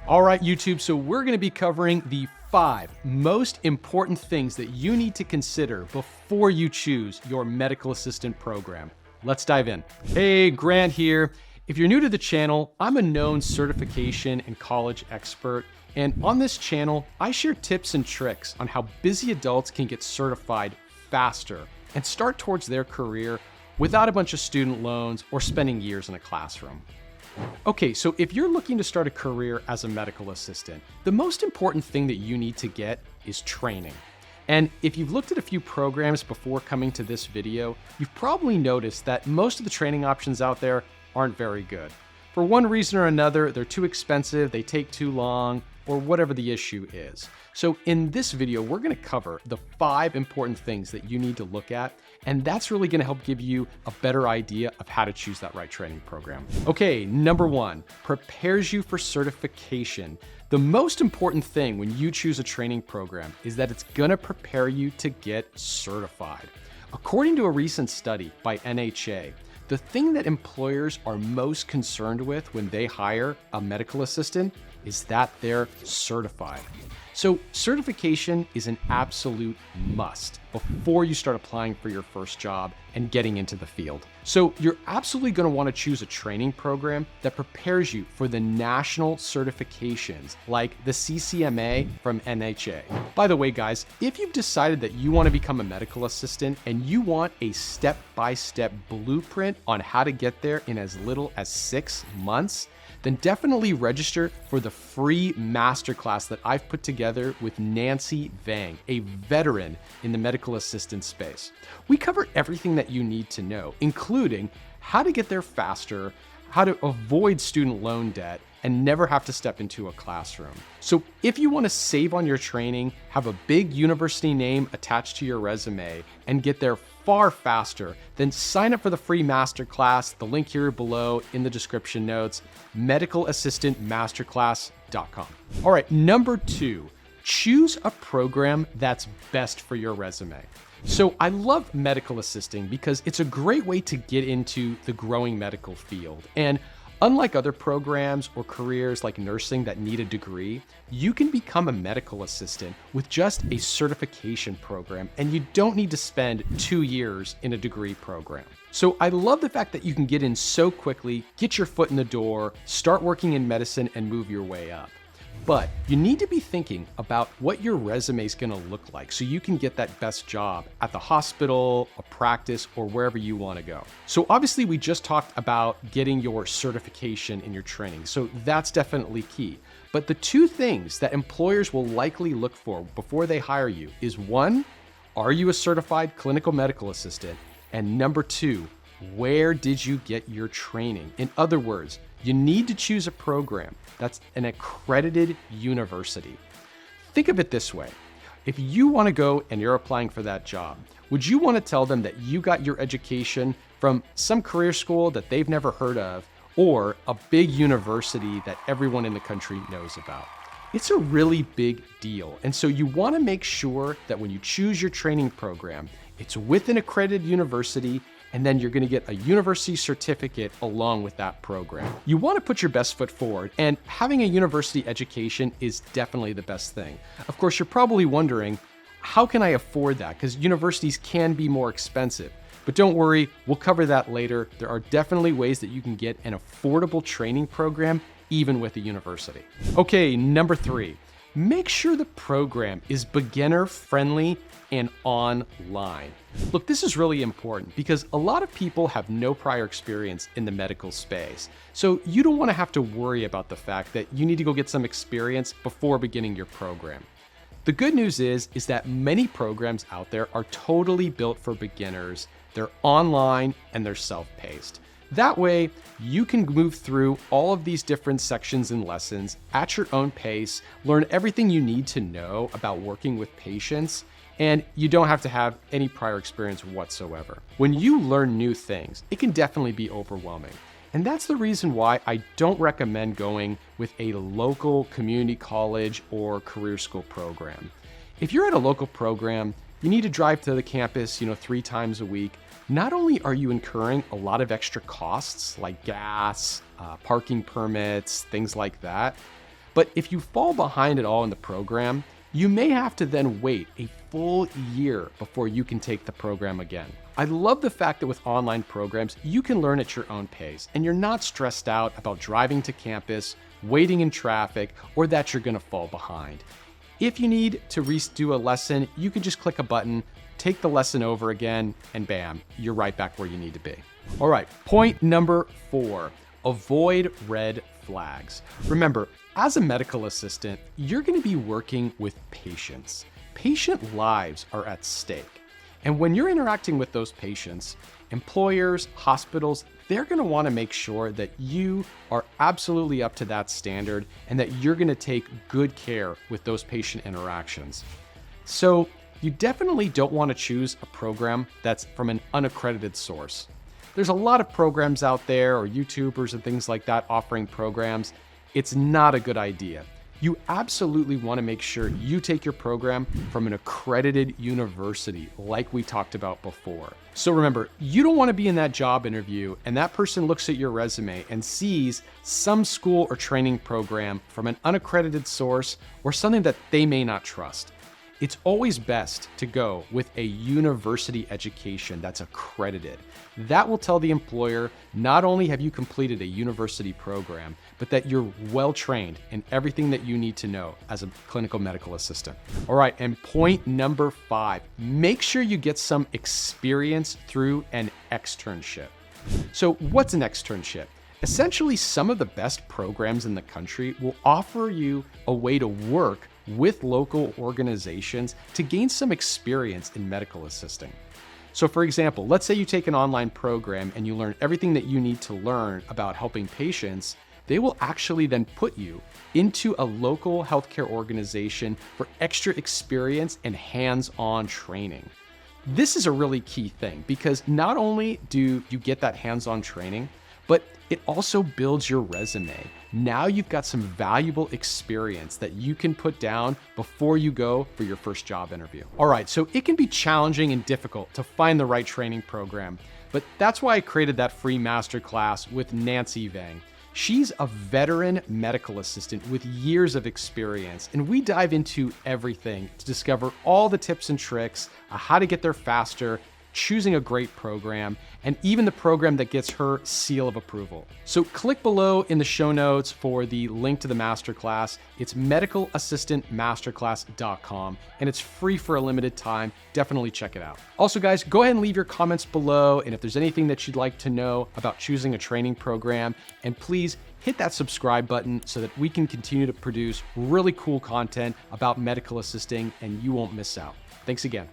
All right, YouTube, so we're gonna be covering the 5 most important things that you need to consider before you choose your medical assistant program. Let's dive in. Hey, Grant here. If you're new to the channel, I'm a known certification and college expert. And on this channel, I share tips and tricks on how busy adults can get certified faster and start towards their career without a bunch of student loans or spending years in a classroom. Okay, so if you're looking to start a career as a medical assistant, the most important thing that you need to get is training. And if you've looked at a few programs before coming to this video, you've probably noticed that most of the training options out there aren't very good. For one reason or another, they're too expensive, they take too long, or whatever the issue is. So in this video, we're gonna cover the 5 important things that you need to look at, and that's really gonna help give you a better idea of how to choose that right training program. Okay, number 1, prepares you for certification. The most important thing when you choose a training program is that it's gonna prepare you to get certified. According to a recent study by NHA, the thing that employers are most concerned with when they hire a medical assistant is that they're certified. So certification is an absolute must before you start applying for your first job and getting into the field. So you're absolutely going to want to choose a training program that prepares you for the national certifications like the CCMA from NHA. By the way, guys, if you've decided that you want to become a medical assistant and you want a step-by-step blueprint on how to get there in as little as 6 months, then definitely register for the free masterclass that I've put together with Nancy Vang, a veteran in the medical assistant space. We cover everything that you need to know, including how to get there faster, how to avoid student loan debt, and never have to step into a classroom. So if you want to save on your training, have a big university name attached to your resume, and get there far faster, then sign up for the free masterclass. The link here below in the description notes, medicalassistantmasterclass.com. All right, number 2, choose a program that's best for your resume. So I love medical assisting because it's a great way to get into the growing medical field. And unlike other programs or careers like nursing that need a degree, you can become a medical assistant with just a certification program, and you don't need to spend 2 years in a degree program. So I love the fact that you can get in so quickly, get your foot in the door, start working in medicine, and move your way up. But you need to be thinking about what your resume is going to look like so you can get that best job at the hospital, a practice, or wherever you want to go. So obviously we just talked about getting your certification in your training. So that's definitely key. But the 2 things that employers will likely look for before they hire you is 1, are you a certified clinical medical assistant? And number 2, where did you get your training? In other words, you need to choose a program that's an accredited university. Think of it this way. If you want to go and you're applying for that job, would you want to tell them that you got your education from some career school that they've never heard of or a big university that everyone in the country knows about? It's a really big deal. And so you want to make sure that when you choose your training program, it's with an accredited university, and then you're going to get a university certificate along with that program. You want to put your best foot forward, and having a university education is definitely the best thing. Of course, you're probably wondering, how can I afford that? Because universities can be more expensive. But don't worry, we'll cover that later. There are definitely ways that you can get an affordable training program even with a university. Okay, number 3. Make sure the program is beginner friendly and online. Look, this is really important because a lot of people have no prior experience in the medical space. So you don't want to have to worry about the fact that you need to go get some experience before beginning your program. The good news is that many programs out there are totally built for beginners. They're online and they're self-paced. That way, you can move through all of these different sections and lessons at your own pace, learn everything you need to know about working with patients, and you don't have to have any prior experience whatsoever. When you learn new things, it can definitely be overwhelming. And that's the reason why I don't recommend going with a local community college or career school program. If you're at a local program, you need to drive to the campus, 3 times a week. Not only are you incurring a lot of extra costs like gas, parking permits, things like that, But if you fall behind at all in the program, you may have to then wait a full year before you can take the program again. I love the fact that with online programs, you can learn at your own pace and you're not stressed out about driving to campus, waiting in traffic, or that you're gonna fall behind. If you need to redo a lesson, you can just click a button, take the lesson over again, and bam, you're right back where you need to be. All right, point number 4, avoid red flags. Remember, as a medical assistant, you're gonna be working with patients. Patient lives are at stake. And when you're interacting with those patients, employers, hospitals, they're gonna wanna make sure that you are absolutely up to that standard and that you're gonna take good care with those patient interactions. So you definitely don't wanna choose a program that's from an unaccredited source. There's a lot of programs out there, or YouTubers and things like that offering programs. It's not a good idea. You absolutely want to make sure you take your program from an accredited university like we talked about before. So remember, you don't want to be in that job interview and that person looks at your resume and sees some school or training program from an unaccredited source or something that they may not trust. It's always best to go with a university education that's accredited. That will tell the employer not only have you completed a university program, but that you're well trained in everything that you need to know as a clinical medical assistant. All right, and point number 5, make sure you get some experience through an externship. So what's an externship? Essentially, some of the best programs in the country will offer you a way to work with local organizations to gain some experience in medical assisting. So for example, let's say you take an online program and you learn everything that you need to learn about helping patients. They will actually then put you into a local healthcare organization for extra experience and hands-on training. This is a really key thing because not only do you get that hands-on training, but it also builds your resume. Now you've got some valuable experience that you can put down before you go for your first job interview. All right, so it can be challenging and difficult to find the right training program, but that's why I created that free masterclass with Nancy Vang. She's a veteran medical assistant with years of experience, and we dive into everything to discover all the tips and tricks on how to get there faster, choosing a great program, and even the program that gets her seal of approval. So click below in the show notes for the link to the masterclass. It's medicalassistantmasterclass.com, and it's free for a limited time. Definitely check it out. Also, guys, go ahead and leave your comments below, and if there's anything that you'd like to know about choosing a training program, and please hit that subscribe button so that we can continue to produce really cool content about medical assisting and you won't miss out. Thanks again.